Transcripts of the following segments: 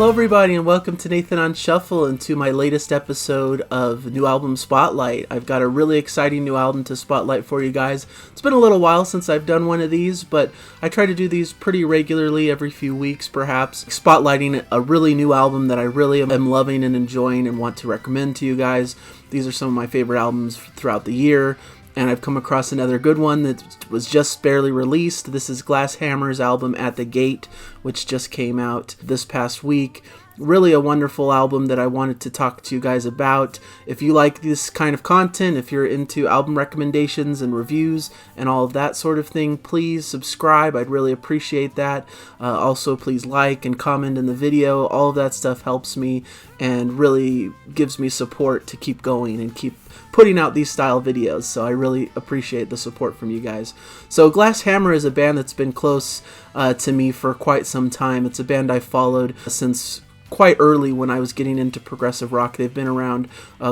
Hello everybody and welcome to Nathan on Shuffle and to my latest episode of New Album Spotlight. I've got a really exciting new album to spotlight for you guys. It's been a little while since I've done one of these, but I try to do these pretty regularly, every few weeks perhaps, spotlighting a really new album that I really am loving and enjoying and want to recommend to you guys. These are some of my favorite albums throughout the year. And I've come across another good one that was just barely released. This is Glass Hammer's album At the Gate, which just came out this past week. Really a wonderful album that I wanted to talk to you guys about. If you like this kind of content, if you're into album recommendations and reviews and all of that sort of thing, please subscribe. I'd really appreciate that. Also, please like and comment in the video. All of that stuff helps me and really gives me support to keep going and keep putting out these style videos, so I really appreciate the support from you guys. So Glass Hammer is a band that's been close to me for quite some time. It's a band I've followed since quite early when I was getting into progressive rock. They've been around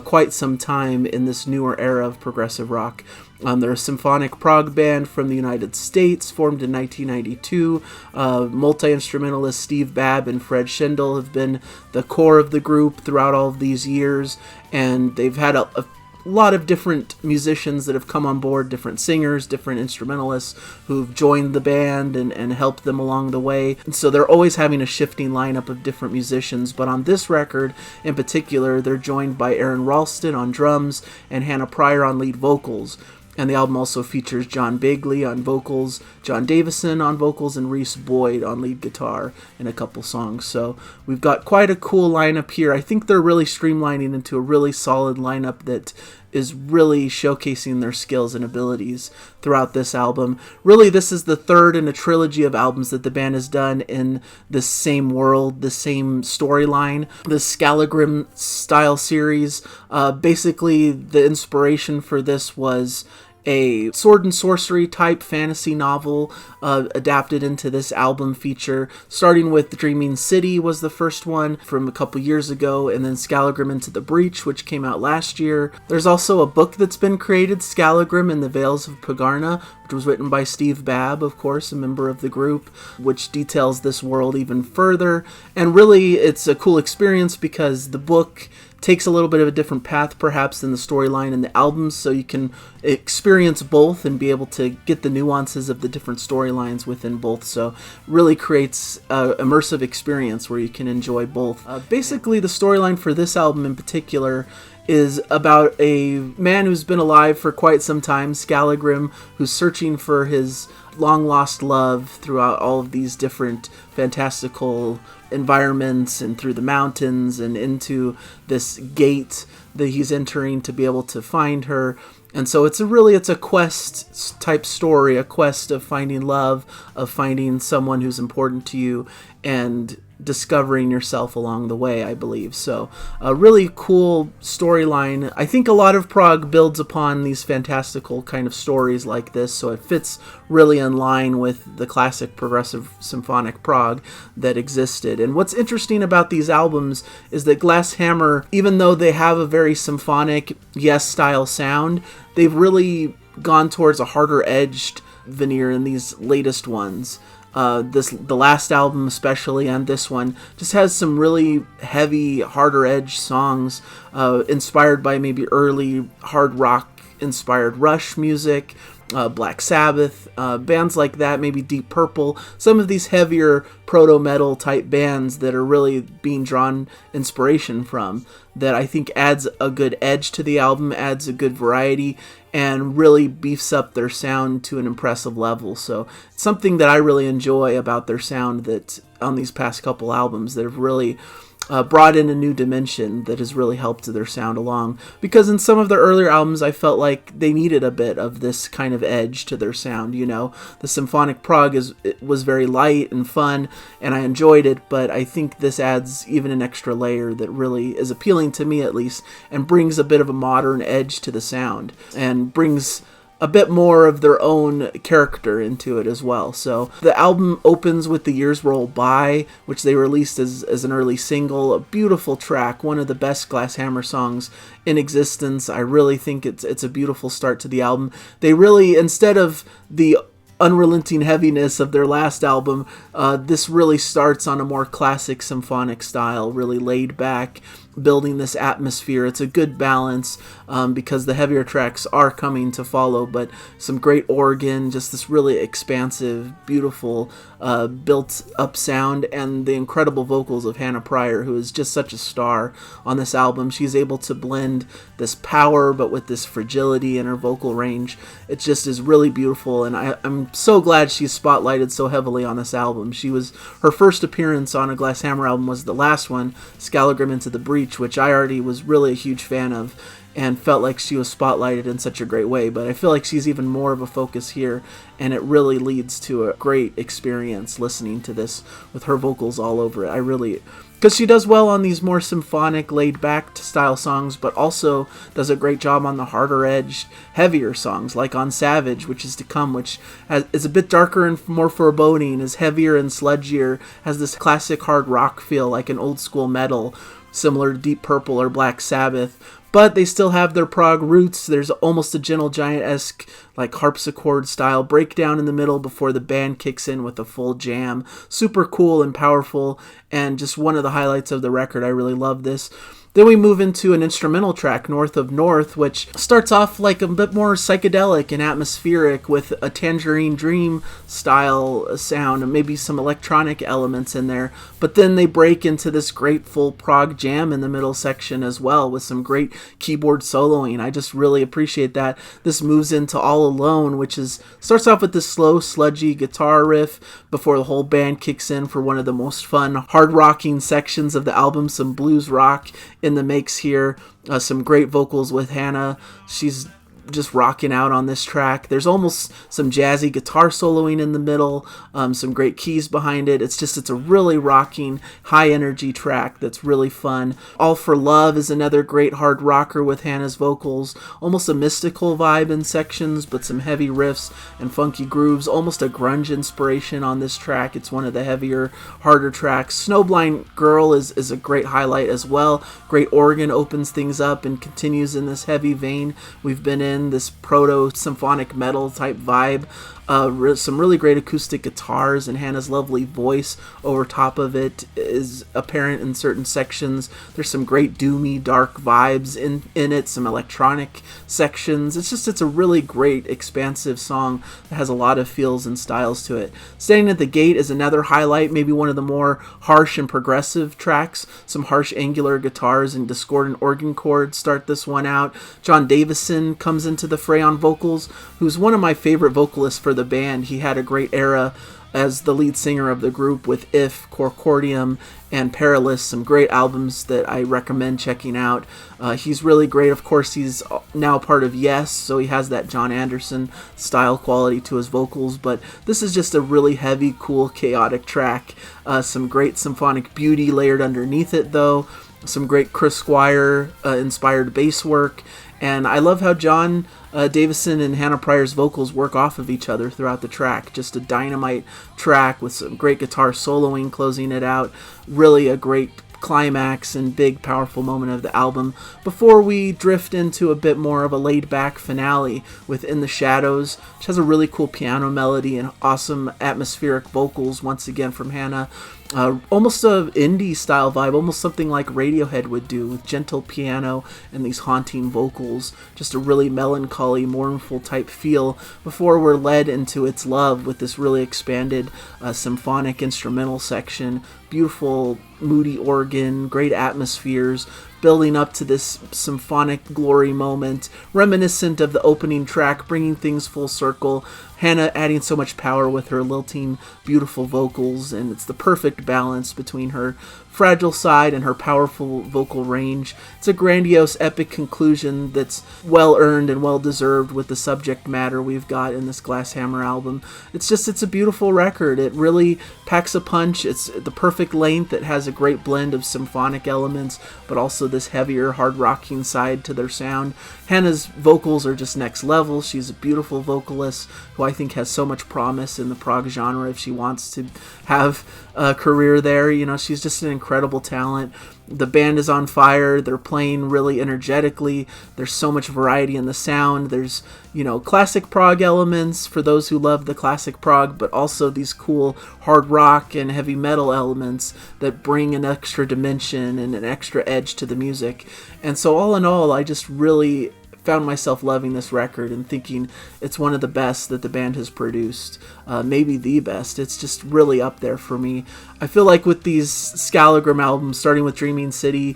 quite some time in this newer era of progressive rock. They're a symphonic prog band from the United States, formed in 1992. Multi-instrumentalists Steve Babb and Fred Schindel have been the core of the group throughout all of these years, and they've had a lot of different musicians that have come on board, different singers, different instrumentalists who've joined the band and helped them along the way. And so they're always having a shifting lineup of different musicians, but on this record in particular, they're joined by Aaron Ralston on drums and Hannah Pryor on lead vocals. And the album also features John Bigley on vocals, John Davison on vocals, and Reese Boyd on lead guitar in a couple songs. So we've got quite a cool lineup here. I think they're really streamlining into a really solid lineup that is really showcasing their skills and abilities throughout this album. Really, this is the third in a trilogy of albums that the band has done in the same world, the same storyline. The Skallagrim style series, basically the inspiration for this was a sword and sorcery type fantasy novel adapted into this album feature, starting with Dreaming City was the first one from a couple years ago, and then Skallagrim Into the Breach, which came out last year. There's also a book that's been created, Skallagrim and the Veils of Pagarna, which was written by Steve Babb, of course, a member of the group, which details this world even further. And really, it's a cool experience because the book takes a little bit of a different path perhaps than the storyline in the albums, so you can experience both and be able to get the nuances of the different storylines within both. So really creates an immersive experience where you can enjoy both. Basically, the storyline for this album in particular is about a man who's been alive for quite some time, Skallagrim, who's searching for his long-lost love throughout all of these different fantastical environments and through the mountains and into this gate that he's entering to be able to find her. And so it's a quest type story, a quest of finding love, of finding someone who's important to you, and discovering yourself along the way, I believe. So a really cool storyline. I think a lot of prog builds upon these fantastical kind of stories like this, so it fits really in line with the classic progressive symphonic prog that existed. And what's interesting about these albums is that Glass Hammer, even though they have a very symphonic style sound, they've really gone towards a harder edged veneer in these latest ones. The last album especially, and this one, just has some really heavy, harder edge songs inspired by maybe early hard rock inspired Rush music, Black Sabbath, bands like that, maybe Deep Purple, some of these heavier proto-metal type bands that are really being drawn inspiration from, that I think adds a good edge to the album, adds a good variety, and really beefs up their sound to an impressive level. So it's something that I really enjoy about their sound, that on these past couple albums that have really brought in a new dimension that has really helped their sound along. Because in some of their earlier albums, I felt like they needed a bit of this kind of edge to their sound. You know, the symphonic prog was very light and fun, and I enjoyed it, but I think this adds even an extra layer that really is appealing to me, at least, and brings a bit of a modern edge to the sound, and brings a bit more of their own character into it as well. So the album opens with The Years Roll By, which they released as an early single. A beautiful track, one of the best Glass Hammer songs in existence. I really think it's a beautiful start to the album. They really, instead of the unrelenting heaviness of their last album, this really starts on a more classic symphonic style, really laid back, building this atmosphere. It's a good balance because the heavier tracks are coming to follow, but some great organ, just this really expansive, beautiful, built up sound, and the incredible vocals of Hannah Pryor, who is just such a star on this album. She's able to blend this power but with this fragility in her vocal range. It just is really beautiful, and I'm so glad she's spotlighted so heavily on this album. Her first appearance on a Glass Hammer album was the last one, Skallagrim Into the Breach, which I already was really a huge fan of and felt like she was spotlighted in such a great way, but I feel like she's even more of a focus here, and it really leads to a great experience listening to this with her vocals all over it. Because she does well on these more symphonic, laid-back style songs, but also does a great job on the harder-edged, heavier songs, like on Savage, which is to come, which is a bit darker and more foreboding, is heavier and sludgier, has this classic hard rock feel like an old-school metal, similar to Deep Purple or Black Sabbath, but they still have their prog roots. There's almost a Gentle Giant-esque, like harpsichord style breakdown in the middle before the band kicks in with a full jam. Super cool and powerful, and just one of the highlights of the record. I really love this. Then we move into an instrumental track, North of North, which starts off like a bit more psychedelic and atmospheric with a Tangerine Dream style sound and maybe some electronic elements in there. But then they break into this great full prog jam in the middle section as well with some great keyboard soloing. I just really appreciate that. This moves into All Alone, which starts off with this slow, sludgy guitar riff before the whole band kicks in for one of the most fun, hard-rocking sections of the album, some blues rock in the mix here. Some great vocals with Hannah. She's just rocking out on this track. There's almost some jazzy guitar soloing in the middle, some great keys behind it. It's a really rocking, high energy track that's really fun. All for Love is another great hard rocker with Hannah's vocals, almost a mystical vibe in sections, but some heavy riffs and funky grooves, almost a grunge inspiration on this track. It's one of the heavier, harder tracks. Snowblind Girl is a great highlight as well. Great organ opens things up and continues in this heavy vein we've been in, this proto-symphonic metal type vibe. Some really great acoustic guitars, and Hannah's lovely voice over top of it is apparent in certain sections. There's some great doomy, dark vibes in it, some electronic sections. It's a really great, expansive song that has a lot of feels and styles to it. Standing at the Gate is another highlight, maybe one of the more harsh and progressive tracks. Some harsh angular guitars and discordant organ chords start this one out. John Davison comes into the fray on vocals, who's one of my favorite vocalists for the band. He had a great era as the lead singer of the group with If, Corcordium, and Perilous, some great albums that I recommend checking out. He's really great. Of course, he's now part of Yes, so he has that John Anderson style quality to his vocals, but this is just a really heavy, cool, chaotic track. Some great symphonic beauty layered underneath it, though. Some great Chris Squire inspired bass work, and I love how John Davison and Hannah Pryor's vocals work off of each other throughout the track. Just a dynamite track with some great guitar soloing closing it out. Really a great climax and big powerful moment of the album before we drift into a bit more of a laid back finale with In the Shadows, which has a really cool piano melody and awesome atmospheric vocals once again from Hannah. Almost a indie style vibe, almost something like Radiohead would do, with gentle piano and these haunting vocals. Just a really melancholy, mournful type feel before we're led into It's Love with this really expanded symphonic instrumental section. Beautiful, moody organ, great atmospheres, building up to this symphonic glory moment, reminiscent of the opening track, bringing things full circle. Hannah adding so much power with her lilting, beautiful vocals, and it's the perfect balance between her fragile side and her powerful vocal range. It's a grandiose, epic conclusion that's well-earned and well-deserved with the subject matter we've got in this Glass Hammer album. It's a beautiful record. It really packs a punch. It's the perfect length. It has a great blend of symphonic elements, but also this heavier, hard-rocking side to their sound. Hannah's vocals are just next level. She's a beautiful vocalist who I think has so much promise in the prog genre if she wants to have a career there. You know, she's just an incredible incredible talent. The band is on fire. They're playing really energetically. There's so much variety in the sound. There's, classic prog elements for those who love the classic prog, but also these cool hard rock and heavy metal elements that bring an extra dimension and an extra edge to the music. And so all in all, I just really found myself loving this record and thinking it's one of the best that the band has produced, maybe the best. It's just really up there for me. I feel like with these Skallagrim albums, starting with Dreaming City,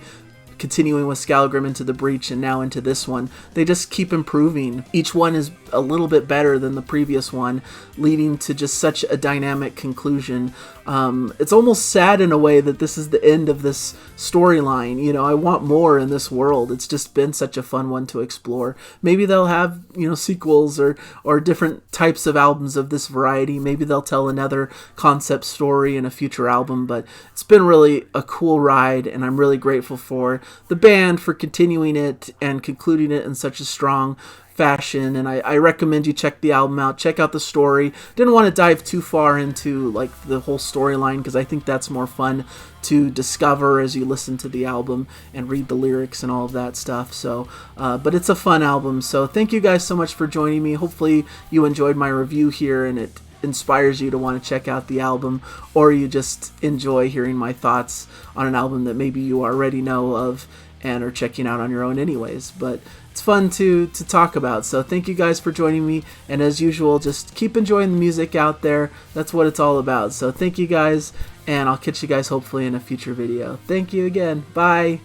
continuing with Skallagrim into the Breach, and now into this one, they just keep improving. Each one is a little bit better than the previous one, leading to just such a dynamic conclusion. It's almost sad in a way that this is the end of this storyline. I want more in this world. It's just been such a fun one to explore. Maybe they'll have, sequels or different types of albums of this variety. Maybe they'll tell another concept story in a future album, but it's been really a cool ride, and I'm really grateful for the band for continuing it and concluding it in such a strong fashion. And I recommend you check the album out, check out the story. Didn't want to dive too far into the whole storyline, because I think that's more fun to discover as you listen to the album and read the lyrics and all of that stuff. So but it's a fun album. So thank you guys so much for joining me. Hopefully you enjoyed my review here and it inspires you to want to check out the album, or you just enjoy hearing my thoughts on an album that maybe you already know of and are checking out on your own anyways. But it's fun to talk about. So thank you guys for joining me, and as usual, just keep enjoying the music out there. That's what it's all about. So thank you guys, and I'll catch you guys hopefully in a future video. Thank you again. Bye.